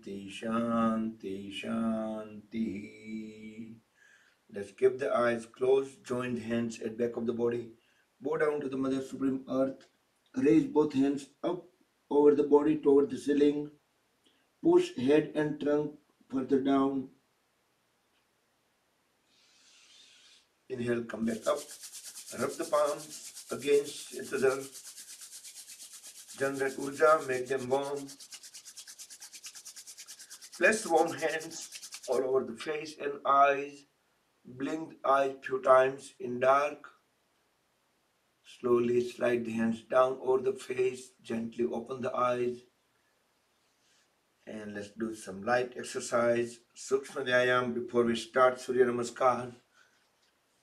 Shanti, Shanti. Let's keep the eyes closed, join the hands at back of the body. Bow down to the Mother Supreme Earth. Raise both hands up over the body toward the ceiling. Push head and trunk further down. Inhale, come back up. Rub the palms against each other. Generate urja, make them warm. Place warm hands all over the face and eyes. Blink the eyes few times in dark. Slowly slide the hands down over the face. Gently open the eyes. And let's do some light exercise. Sukshma Vyayam before we start Surya Namaskar.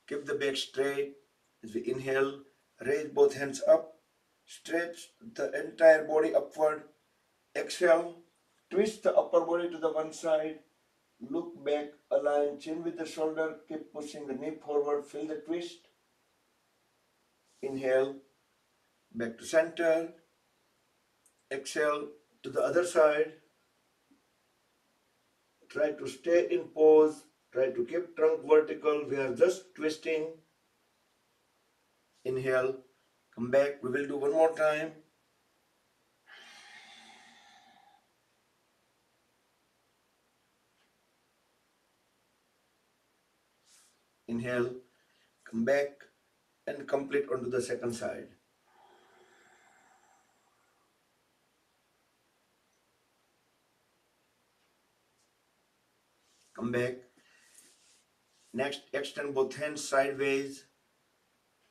Keep the back straight. As we inhale, raise both hands up. Stretch the entire body upward. Exhale. Twist the upper body to the one side. Look back, align chin with the shoulder. Keep pushing the knee forward. Feel the twist. Inhale. Back to center. Exhale to the other side. Try to stay in pose. Try to keep trunk vertical. We are just twisting. Inhale. Come back. We will do one more time. Inhale. Come back and complete onto the second side. Come back. Next, extend both hands sideways.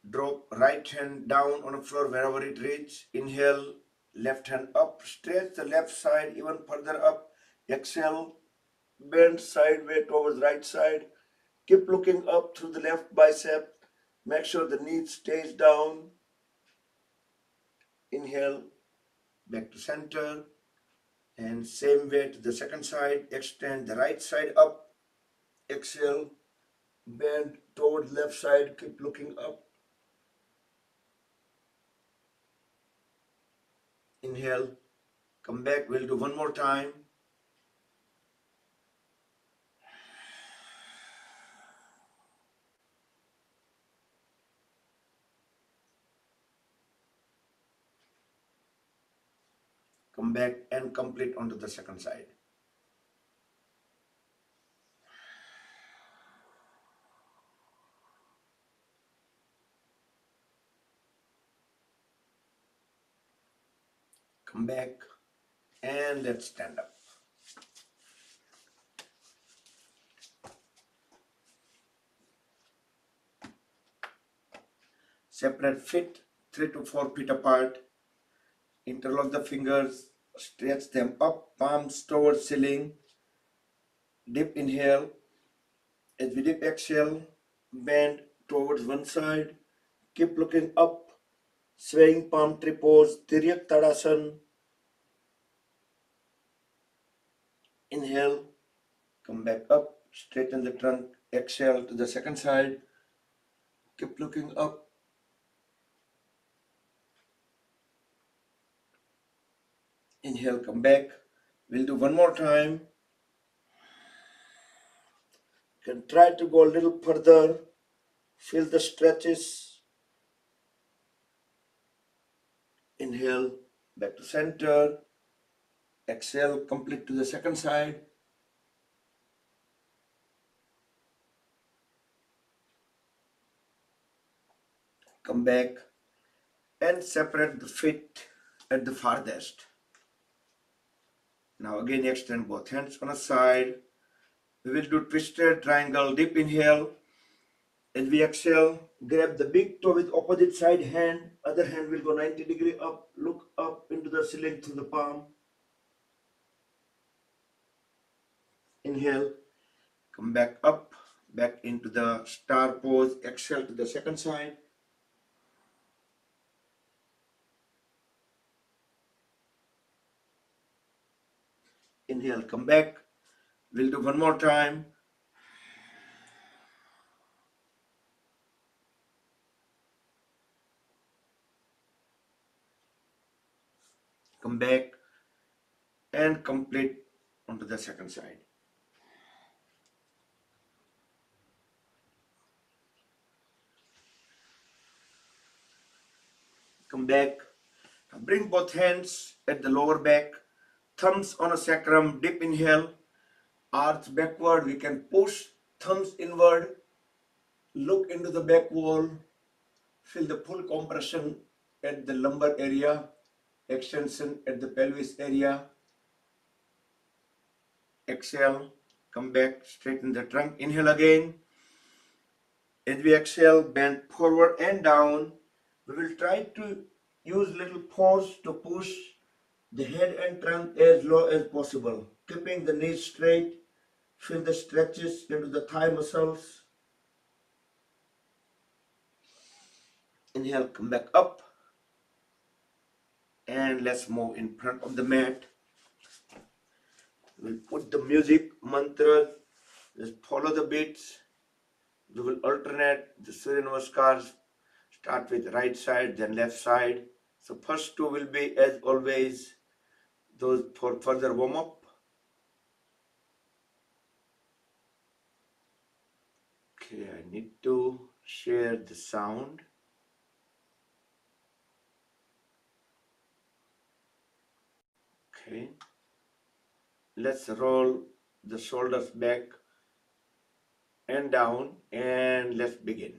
Drop right hand down on the floor wherever it reaches. Inhale, left hand up. Stretch the left side even further up. Exhale, bend sideways towards right side. Keep looking up through the left bicep. Make sure the knee stays down. Inhale, back to center. And same way to the second side. Extend the right side up. Exhale, bend towards left side. Keep looking up. Inhale, come back. We'll do one more time. Come back and complete onto the second side. Come back and let's stand up. Separate feet 3 to 4 feet apart. Interlock the fingers. Stretch them up. Palms towards ceiling. Deep inhale. As we deep exhale, bend towards one side. Keep looking up. Swaying palm tree pose. Tiryak Tadasana. Inhale. Come back up. Straighten the trunk. Exhale to the second side. Keep looking up. Inhale, come back. We'll do one more time. You can try to go a little further. Feel the stretches. Inhale, back to center. Exhale, complete to the second side. Come back and separate the feet at the farthest. Now again extend both hands on a side. We will do twisted triangle. Deep inhale. As we exhale, grab the big toe with opposite side hand. Other hand will go 90-degree up. Look up into the ceiling through the palm. Inhale, come back up, back into the star pose. Exhale to the second side. Inhale, come back. We'll do one more time. Come back and complete onto the second side. Come back. Bring both hands at the lower back, thumbs on a sacrum, deep inhale, arch backward. We can push thumbs inward, look into the back wall, feel the full compression at the lumbar area, extension at the pelvis area. Exhale, come back, straighten the trunk, inhale again. As we exhale, bend forward and down. We will try to use little pause to push the head and trunk as low as possible, keeping the knees straight. Feel the stretches into the thigh muscles. Inhale, come back up. And let's move in front of the mat. We'll put the music, mantra, just follow the beats. We will alternate the Surya Namaskars. Start with right side, then left side. So first two will be, as always, those for further warm up. Okay, I need to share the sound. Okay, let's roll the shoulders back and down, and let's begin.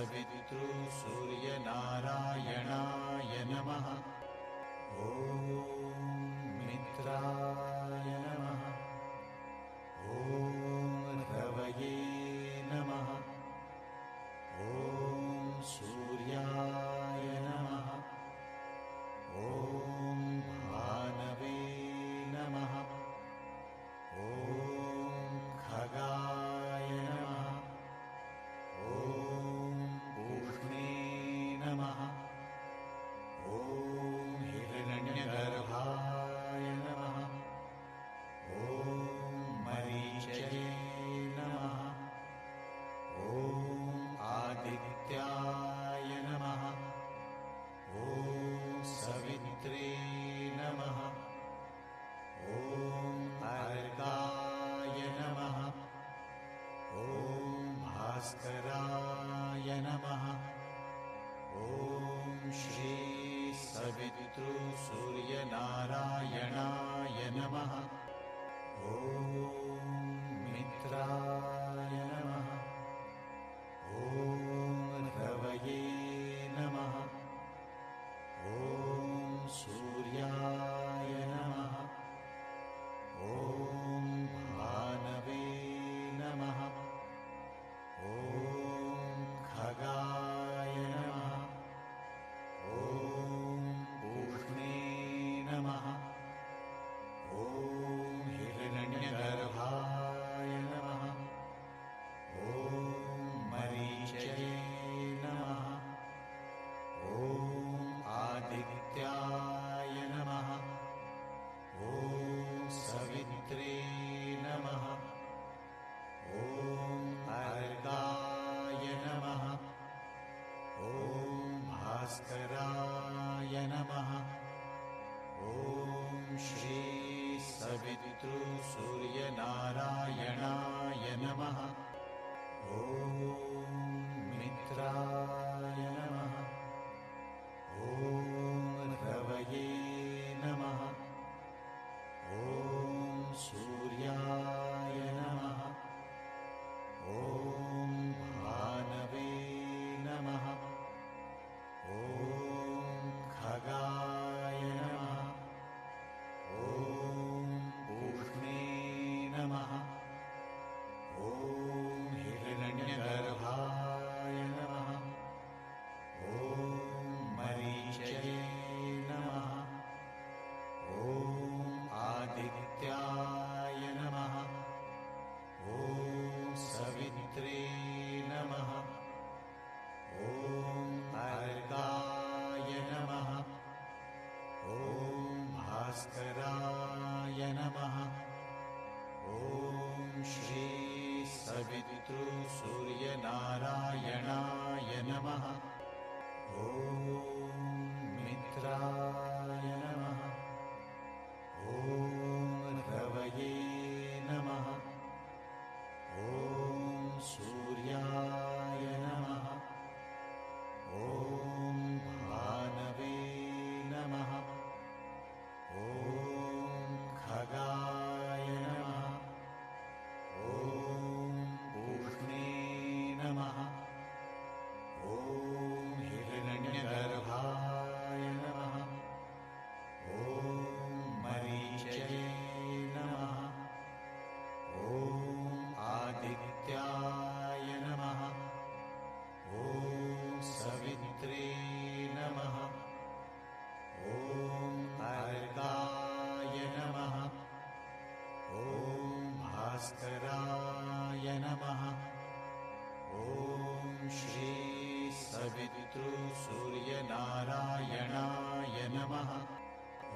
सवितृसूर्यनारायणाय नमः। ॐ मित्राय नमः। ॐ रवये नमः। ॐ सूर्याय नमः। ॐ भानवे नमः। ॐ खगाय नमः। ॐ पूष्णे नमः। ॐ हिरण्यगर्भाय नमः। ॐ मरीचये नमः। ॐ आदित्याय नमः। ॐ सवित्रे नमः। ॐ अर्काय नमः। ॐ भास्कराय नमः। ॐ श्री सवितृसूर्यनारायणाय नमः। ॐ मित्राय नमः। ॐ रवये नमः। ॐ सूर्याय नमः। ॐ भानवे नमः। ॐ खगाय नमः। ॐ पूष्णे नमः। ॐ हिरण्यगर्भाय नमः। ॐ मरीचये नमः। ॐ आदित्याय नमः। ॐ सवित्रे नमः। ॐ अर्काय नमः। ॐ भास्कराय नमः। ॐ श्री सवितृसूर्यनारायणाय नमः। ॐ मित्राय नमः। ॐ रवये नमः। ॐ सूर्याय नमः। ॐ भानवे नमः। ॐ खगाय नमः। ॐ पूष्णे नमः। ॐ हिरण्यगर्भाय नमः। ॐ मरीचये नमः। ॐ आदित्याय नमः। ॐ सवित्रे नमः। ॐ अर्काय नमः। ॐ भास्कराय नमः। ॐ श्री सवितृसूर्यनारायणाय नमः। ॐ मित्राय नमः। ॐ रवये नमः। ॐ सूर्याय नमः। ॐ भानवे नमः। ॐ खगाय नमः। ॐ पूष्णे नमः। ॐ हिरण्यगर्भाय नमः। ॐ मरीचये नमः। ॐ आदित्याय नमः। ॐ सवित्रे नमः। ॐ अर्काय नमः। ॐ भास्कराय नमः। ॐ श्री सवितृसूर्यनारायणाय नमः।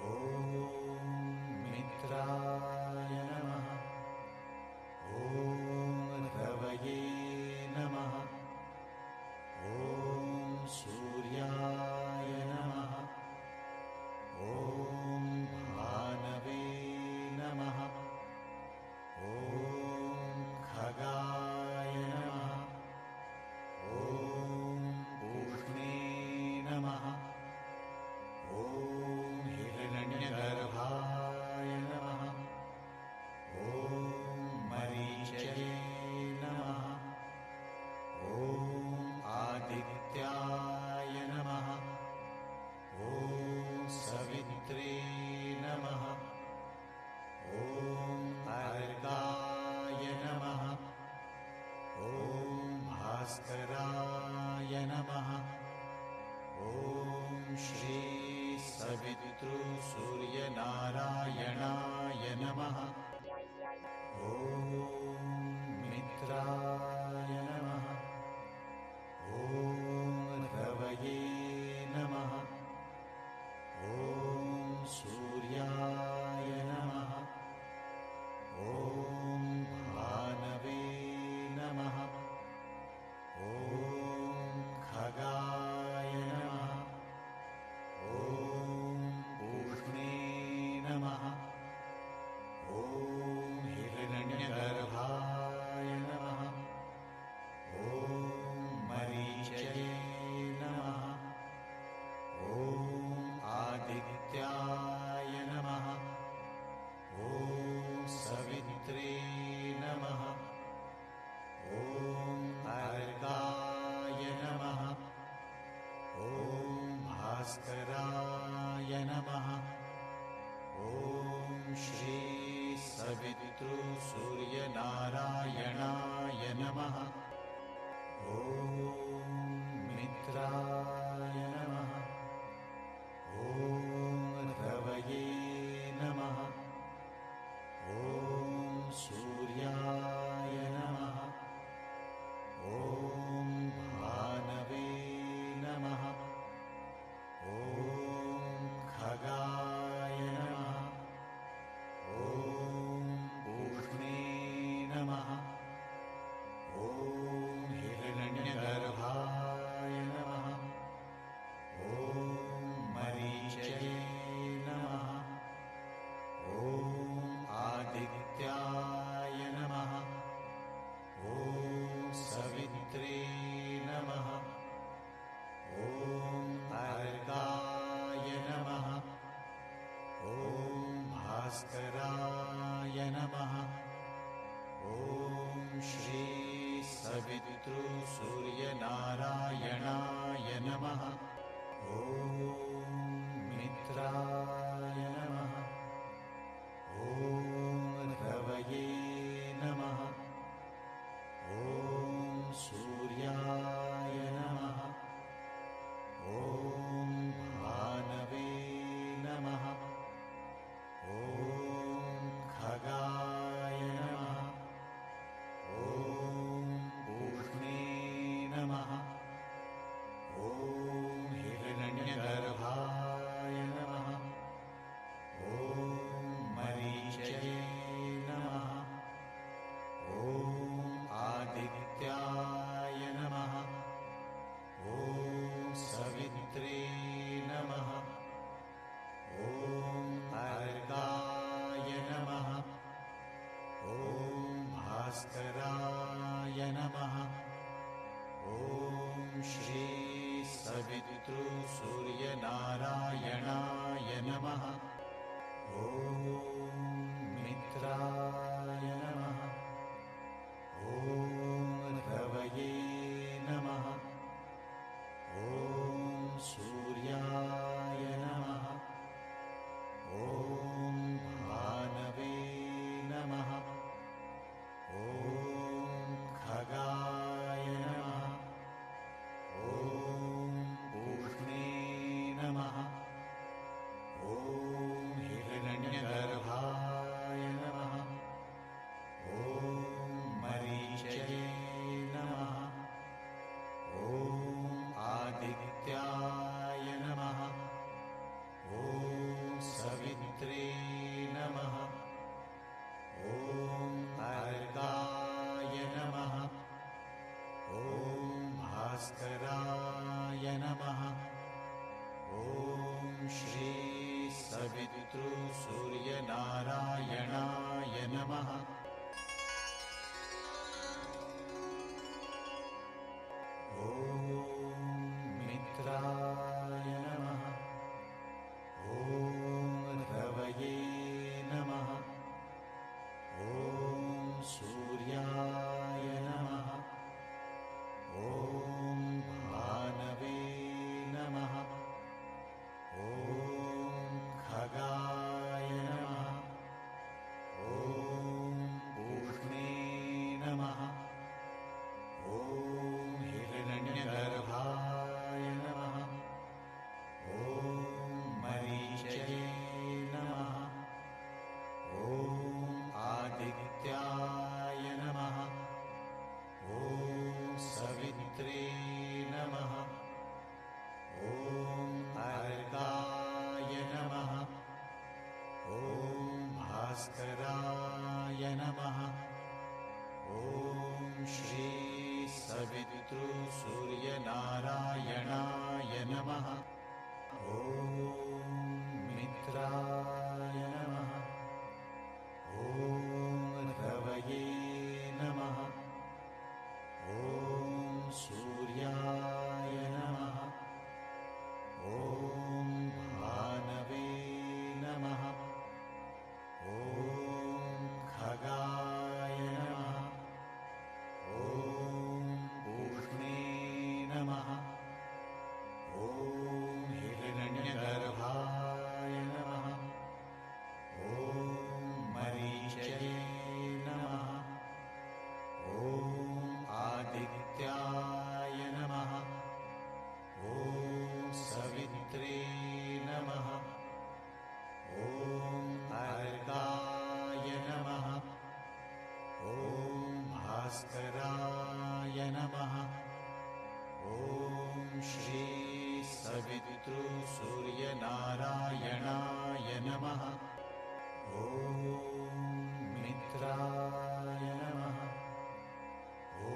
ॐ मित्राय नमः। ॐ रवये नमः। ॐ सूर्याय नमः। ॐ भानवे नमः। ॐ खगाय नमः। ॐ पूष्णे नमः। ॐ हिरण्यगर्भाय नमः। नमः ॐ श्री सवितृसूर्यनारायणाय नमः ॐ मित्राय नमः ॐ रवये नमः ॐ सूर्याय नमः ॐ भानवे नमः ॐ खगाय नमः ॐ पूष्णे नमः ॐ हिरण्यगर्भाय नमः ॐ मरीचये नमः ॐ आदित्याय नमः ॐ सवित्रे नमः ॐ अर्काय नमः ॐ भास्कराय नमः ॐ श्री सवितृसूर्यनारायणाय नमः ॐ मित्राय नमः ॐ रवये नमः ॐ सूर्याय नमः ॐ भानवे नमः ॐ खगाय नमः ॐ पूष्णे नमः ॐ हिरण्यगर्भाय नमः ॐ मरीचये नमः ॐ आदित्याय नमः ॐ सवित्रे नमः ॐ अर्काय नमः ॐ भास्कराय नमः ॐ श्री सवितृसूर्यनारायणाय नमः ॐ मित्राय नमः ॐ रवये नमः ॐ सूर्याय नमः ॐ भानवे नमः ॐ खगाय नमः ॐ पूष्णे नमः ॐ हिरण्यगर्भाय नमः ॐ मरीचये नमः ॐ आदित्याय नमः ॐ सवित्रे नमः ॐ अर्काय नमः ॐ भास्कराय नमः ॐ श्री सवितृसूर्यनारायणाय नमः ॐ मित्राय नमः ॐ रवये नमः ॐ सूर्याय नमः ॐ भानवे नमः ॐ खगाय नमः ॐ पूष्णे नमः ॐ हिरण्यगर्भाय नमः ॐ मरीचये नमः ॐ आदित्याय नमः ॐ सवित्रे नमः ॐ अर्काय नमः ॐ भास्कराय नमः ॐ श्री सवितृसूर्यनारायणाय नमः ॐ मित्राय नमः ॐ रवये नमः ॐ सूर्याय नमः ॐ भानवे नमः ॐ खगाय नमः ॐ पूष्णे नमः ॐ हिरण्यगर्भाय नमः। ॐ श्री सवितृसूर्यनारायणाय नमः। ॐ मित्राय नमः। ॐ रवये नमः। ॐ सूर्याय नमः। ॐ भानवे नमः। ॐ खगाय नमः। ॐ पूष्णे नमः। ॐ हिरण्यगर्भाय नमः। ॐ मरीचये नमः। ॐ आदित्याय नमः। ॐ सवित्रे नमः। ॐ अर्काय नमः। ॐ भास्कराय नमः। ॐ श्री सवितृसूर्यनारायणाय नमः। ॐ मित्राय नमः। ॐ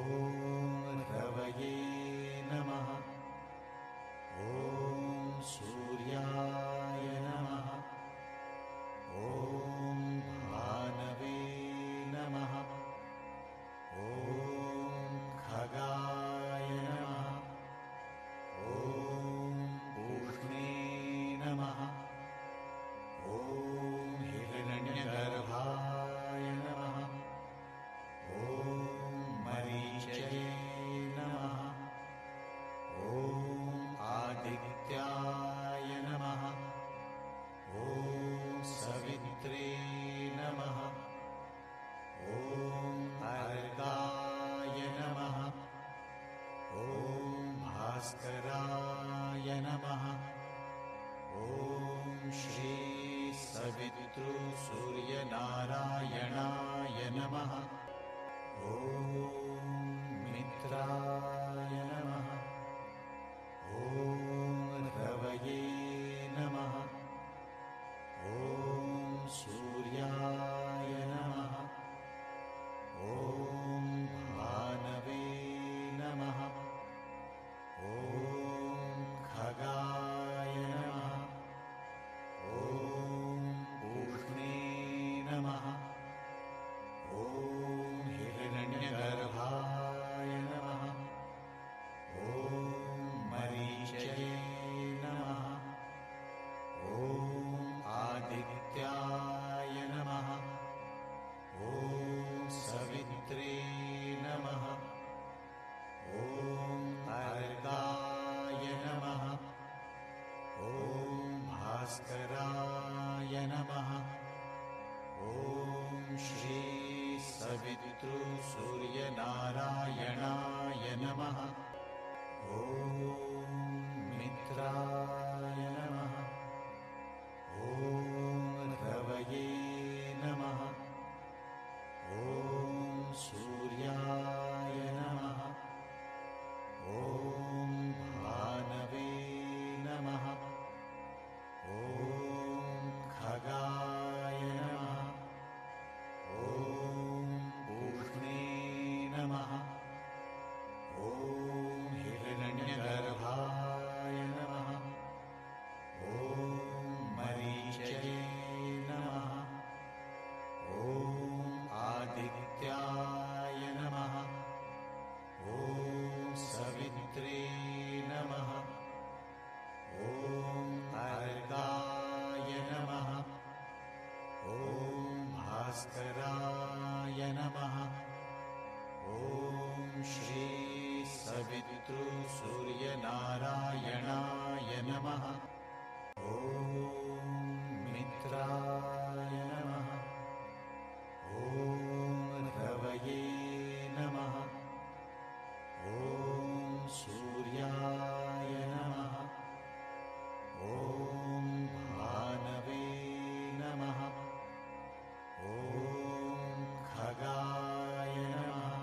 रवये नमः। ॐ सूर्याय नमः। ॐ भानवे नमः। ॐ खगाय नमः। ॐ पूष्णे नमः। ॐ हिरण्यगर्भाय नमः। ॐ मरीचये नमः। ॐ आदित्याय नमः। ॐ सवित्रे नमः। ॐ अर्काय नमः। ॐ भास्कराय नमः। ॐ श्री सवितृसूर्यनारायणाय नमः। ॐ मित्राय नमः। ॐ रवये नमः। ॐ सूर्याय नमः। ॐ भानवे नमः। ॐ खगाय नमः। ॐ पूष्णे नमः। ॐ हिरण्यगर्भाय नमः। ॐ मरीचये नमः। ॐ आदित्याय नमः। ॐ सवित्रे नमः। ॐ अर्काय नमः। ॐ भास्कराय नमः। ॐ श्री सवितृसूर्यनारायणाय नमः। ॐ मित्राय नमः। ॐ रवये नमः। ॐ सूर्याय नमः। ॐ भानवे नमः। ॐ खगाय नमः। ॐ पूष्णे नमः। ॐ हिरण्यगर्भाय नमः। ॐ मरीचये नमः। ॐ आदित्याय नमः। ॐ सवित्रे नमः। ॐ अर्काय नमः। ॐ भास्कराय नमः। ॐ श्री सवितृसूर्यनारायणाय नमः। ॐ मित्राय नमः। ॐ रवये नमः। ॐ सूर्याय नमः। ॐ भानवे नमः। ॐ खगाय नमः।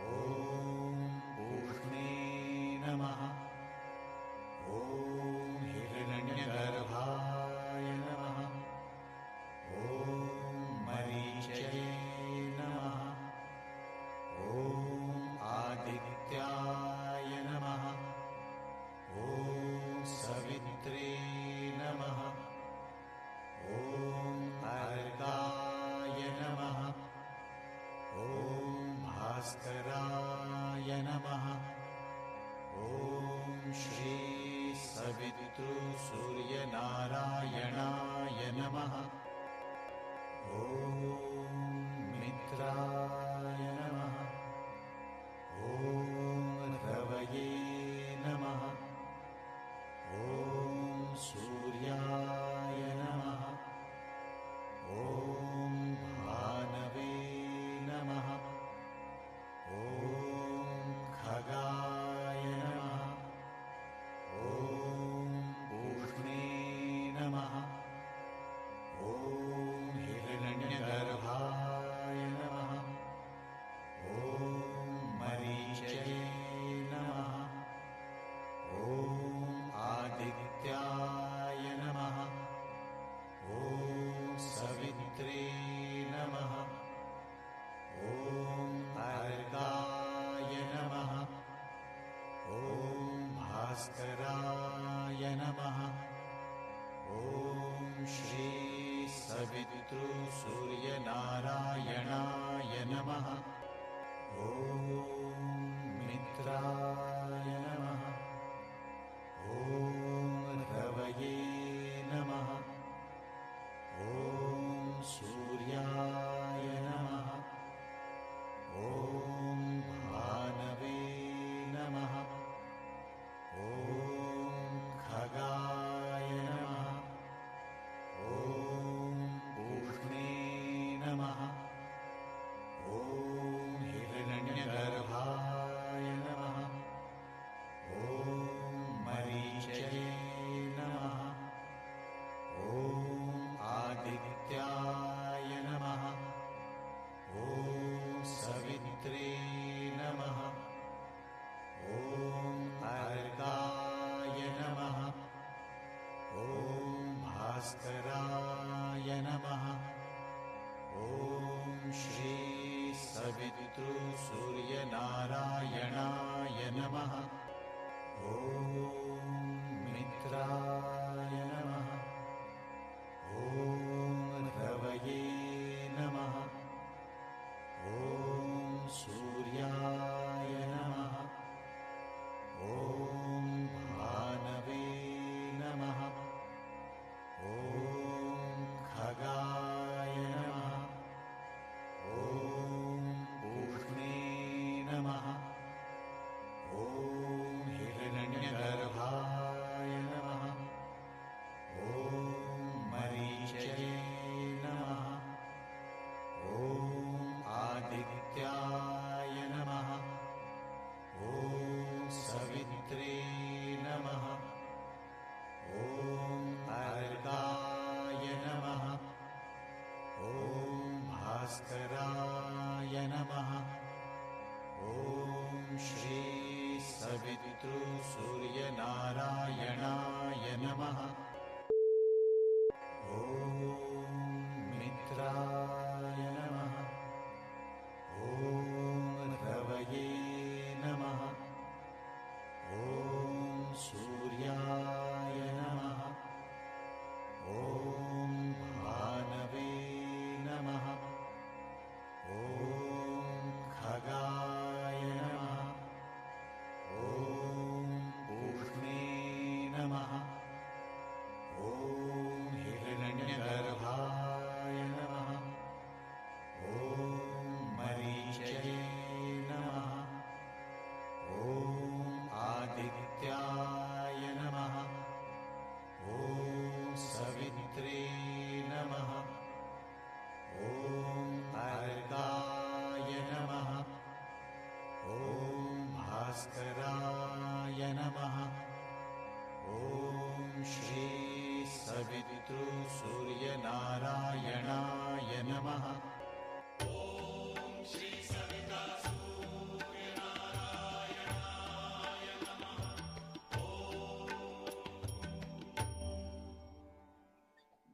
ॐ पूष्णे नमः। ॐ हिरण्यगर्भाय श्री सवितृसूर्यनारायणाय नमः। ॐ मित्राय नमः। ॐ रवये नमः। ॐ सूर्याय नमः। ॐ भानवे नमः। ॐ खगाय नमः। ॐ पूष्णे नमः। ॐ हिरण्यगर्भाय नमः। ॐ मरीचये नमः। ॐ आदित्याय नमः। ॐ सवित्रे नमः। ॐ अर्काय नमः। ॐ भास्कराय नमः। ॐ श्री सवितृसूर्यनारायणाय नमः। ॐ मित्राय नमः। ॐ रवये नमः। ॐ सूर्याय नमः। ॐ भानवे नमः। ॐ खगाय नमः। ॐ पूष्णे नमः। ॐ हिरण्यगर्भाय नमः। ॐ मरीचये नमः। ॐ आदित्याय नमः। ॐ सवित्रे नमः। ॐ अर्काय नमः। ॐ भास्कराय नमः। ॐ श्री सवितृसूर्यनारायणाय नमः। ॐ मित्राय नमः। ॐ रवये नमः। ॐ सूर्याय नमः। ॐ भानवे नमः। ॐ खगाय नमः। ॐ पूष्णे नमः। ॐ हिरण्यगर्भाय नमः। ॐ मरीचये नमः। ॐ आदित्याय नमः। ॐ सवित्रे नमः। ॐ अर्काय नमः। ॐ भास्कराय नमः। ॐ श्री सवितृसूर्यनारायणाय नमः। ॐ मित्राय नमः। ॐ रवये नमः। ॐ सूर्याय नमः। ॐ भानवे नमः। ॐ खगाय नमः। ॐ पूष्णे नमः। ॐ हिरण्यगर्भाय नमः। ॐ मरीचये नमः। ॐ आदित्याय नमः। ॐ सवित्रे नमः। ॐ अर्काय नमः। ॐ भास्कराय नमः। ॐ श्री सवितृसूर्यनारायणाय नमः।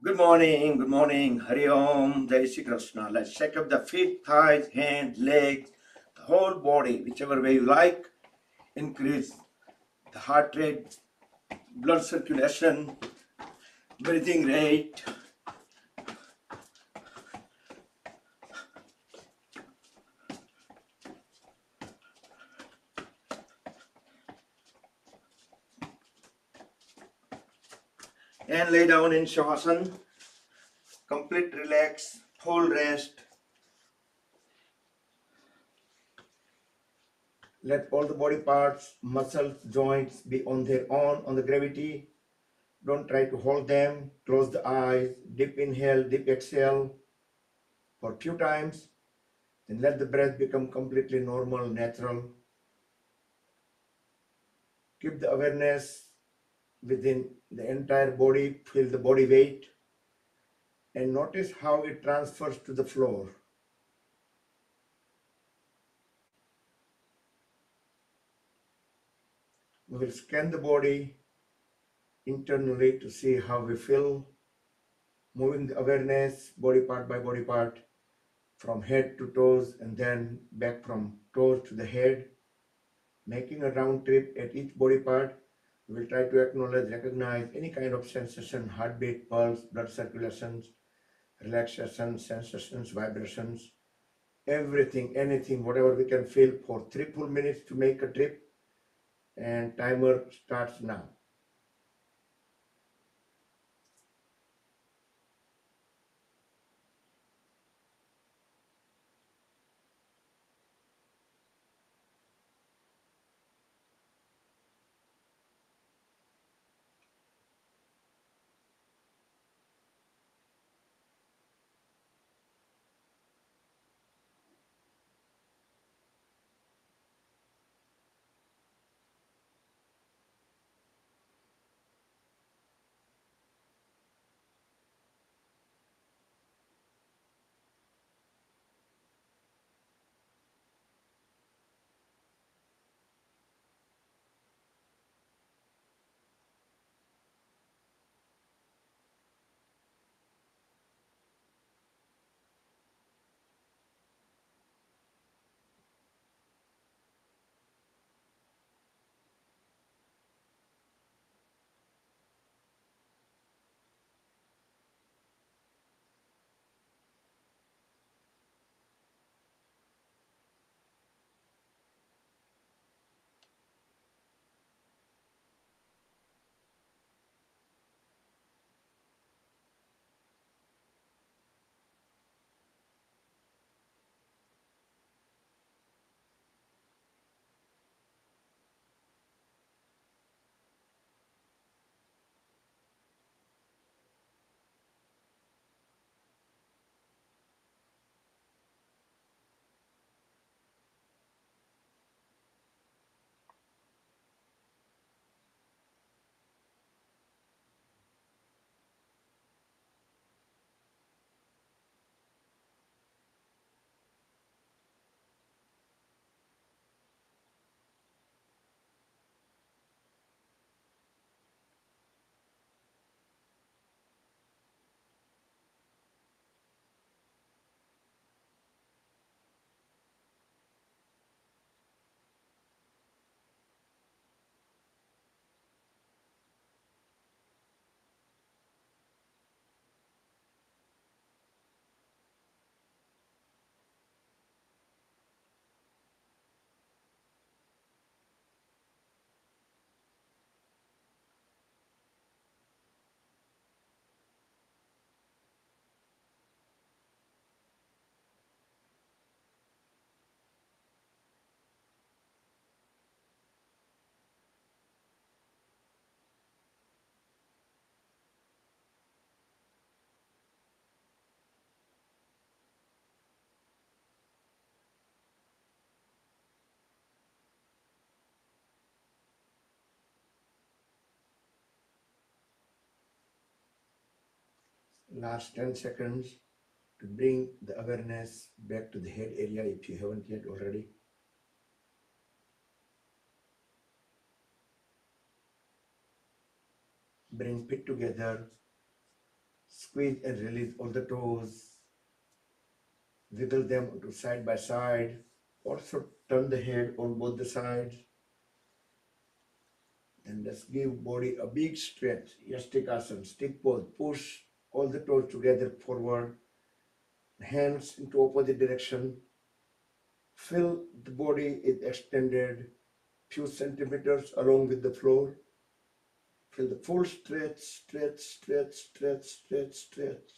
Good morning, Hari Om, Jai Shri Krishna. Let's check up the feet, thighs, hands, legs, the whole body, whichever way you like. Increase the heart rate, blood circulation, breathing rate. and lay down in Shavasana. Complete relax, full rest. Let all the body parts, muscles, joints be on their own on the gravity. Don't try to hold them. Close the eyes. Deep inhale, deep exhale for a few times. Then let the breath become completely normal, natural. Keep the awareness within the entire body. Feel the body weight and notice how it transfers to the floor. We will scan the body internally to see how we feel, moving the awareness body part by body part from head to toes and then back from toes to the head, making a round trip at each body part. We will try to acknowledge, recognize any kind of sensation, heartbeat, pulse, blood circulations, relaxation, sensations, vibrations, everything, anything, whatever we can feel for 3 full minutes to make a trip. And timer starts now. Last 10 seconds to bring the awareness back to the head area if you haven't yet already. Bring feet together, squeeze and release all the toes, wiggle them to side by side. Also turn the head on both the sides. And let's give body a big stretch. Yastikasana, stick pose, push all the toes together forward, hands into opposite direction. Feel the body is extended few centimeters along with the floor. Feel the full stretch, stretch, stretch, stretch, stretch, stretch,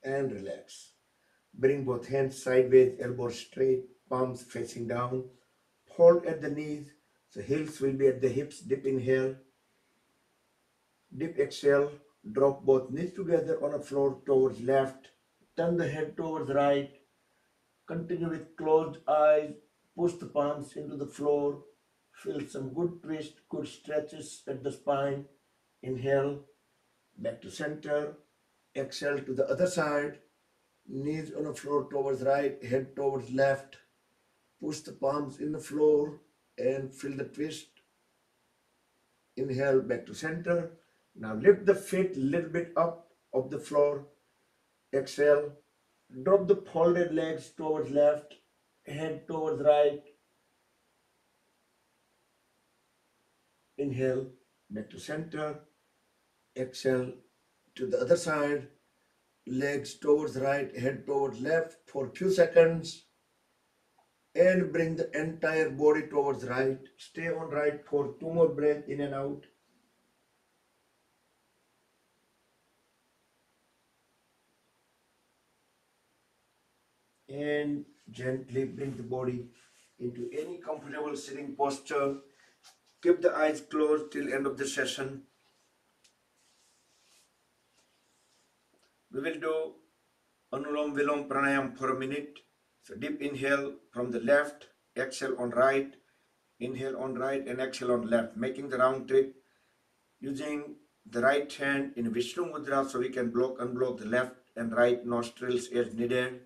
and relax. Bring both hands sideways, elbows straight, palms facing down. Hold at the knees. The heels will be at the hips. Deep inhale, deep exhale. Drop both knees together on the floor towards left. Turn the head towards right. Continue with closed eyes. Push the palms into the floor. Feel some good twist, good stretches at the spine. Inhale, back to center. Exhale to the other side. Knees on the floor towards right, head towards left. Push the palms in the floor and feel the twist. Inhale, back to center. Now lift the feet a little bit up of the floor. Exhale. Drop the folded legs towards left, head towards right. Inhale, back to center. Exhale to the other side. Legs towards right, head towards left for a few seconds. And bring the entire body towards right. Stay on right for 2 more breaths in and out. And gently bring the body into any comfortable sitting posture. Keep the eyes closed till end of the session. We will do Anulom Vilom Pranayam for a minute. So deep inhale from the left, exhale on right, inhale on right and exhale on left, making the round trip using the right hand in Vishnu Mudra so we can block, unblock the left and right nostrils as needed.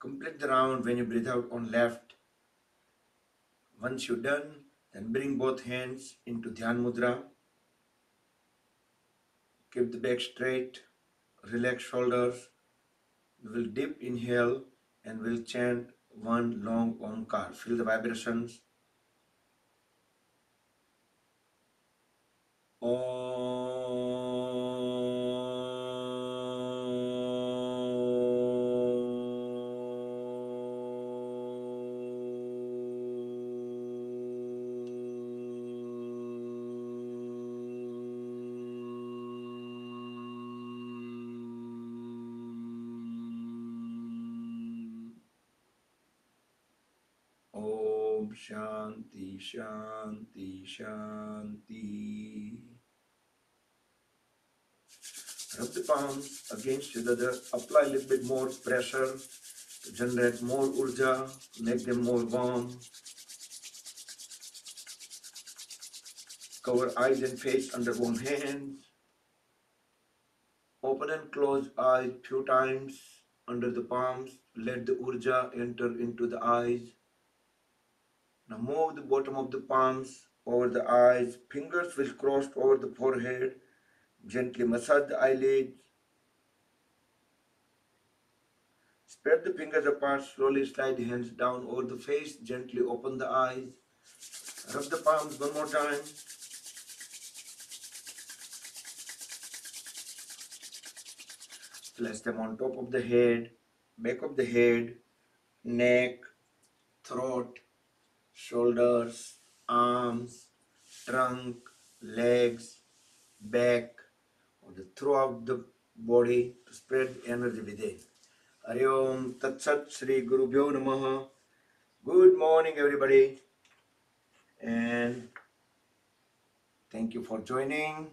Complete the round when you breathe out on left. Once you're done, then bring both hands into Dhyan Mudra. Keep the back straight, relax shoulders. We will deep inhale and we'll chant one long Omkar. Feel the vibrations. Om Shanti Shanti Shanti. Rub the palms against each other. Apply a little bit more pressure to generate more urja, make them more warm. Cover eyes and face under warm hands. Open and close eyes few times under the palms. Let the urja enter into the eyes. Now move the bottom of the palms over the eyes. Fingers will cross over the forehead. Gently massage the eyelids. Spread the fingers apart. Slowly slide the hands down over the face. Gently open the eyes. Rub the palms one more time. Place them on top of the head, back of the head, neck, throat, shoulders, arms, trunk, legs, back, or throughout the body to spread energy within. Hari Om Tat Sat Shri Guru Bhyo Namaha. Good morning, everybody. And thank you for joining.